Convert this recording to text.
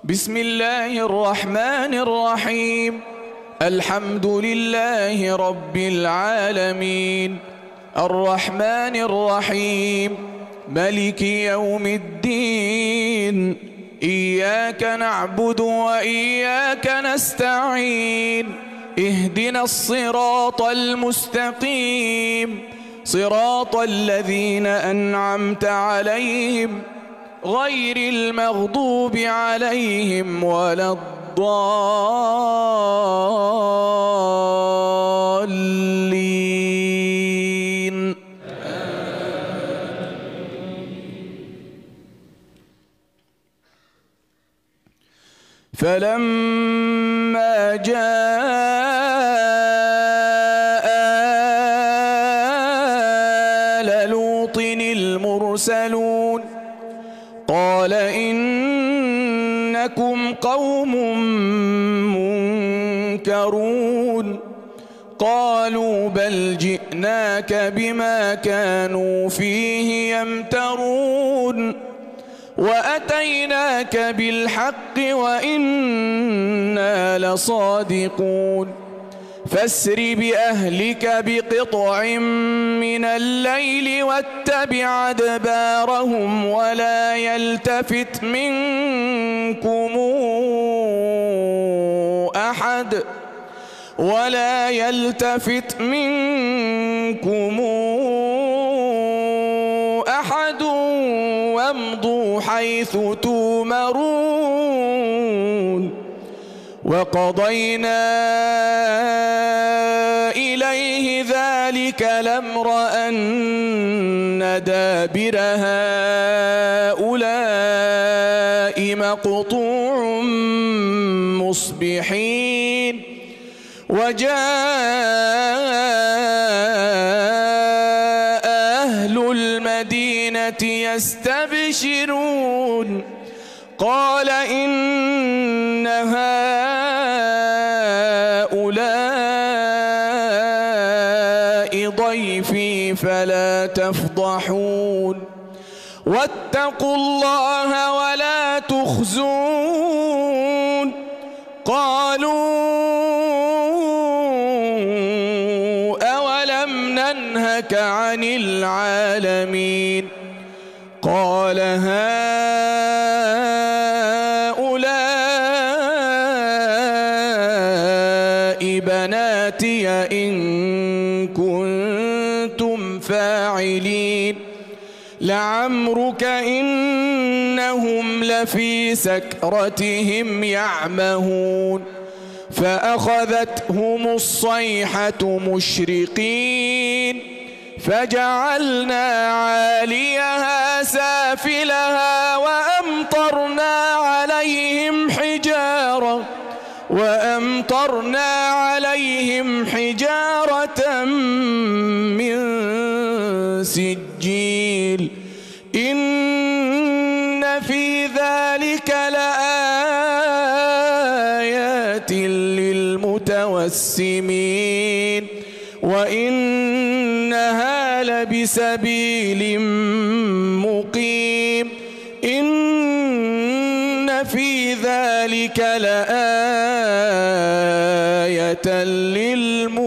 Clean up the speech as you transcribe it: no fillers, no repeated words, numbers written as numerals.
بسم الله الرحمن الرحيم. الحمد لله رب العالمين، الرحمن الرحيم، ملك يوم الدين. إياك نعبد وإياك نستعين. اهدنا الصراط المستقيم، صراط الذين أنعمت عليهم غير المغضوب عليهم ولا الضالين. فلما جاء آل لوط المرسلون قال إنكم قوم منكرون. قالوا بل جئناك بما كانوا فيه يمترون، وأتيناك بالحق وإنا لصادقون. فاسر بأهلك بقطع من الليل واتبع أدبارهم ولا يلتفت منكم أحد وامضوا حيث تؤمرون. وقضينا إليه ذلك الأمر أن دابر هؤلاء مقطوع مصبحين. وجاء أهل المدينة يستبشرون قال إن هؤلاء ضيفي فلا تفضحون واتقوا الله ولا تخزون. قالوا أولم ننهك عن العالمين؟ قال هؤلاء بناتي إن كنتم فاعلين. لعمرك إنهم لفي سكرتهم يعمهون. فأخذتهم الصيحة مشرقين فجعلنا عاليها سافلها وأمطرنا عليهم حجارة من سجيل. إن في ذلك لآيات للمتوسمين وإنها لبسبيل مقيم. إن في ذلك لآية للمتوسمين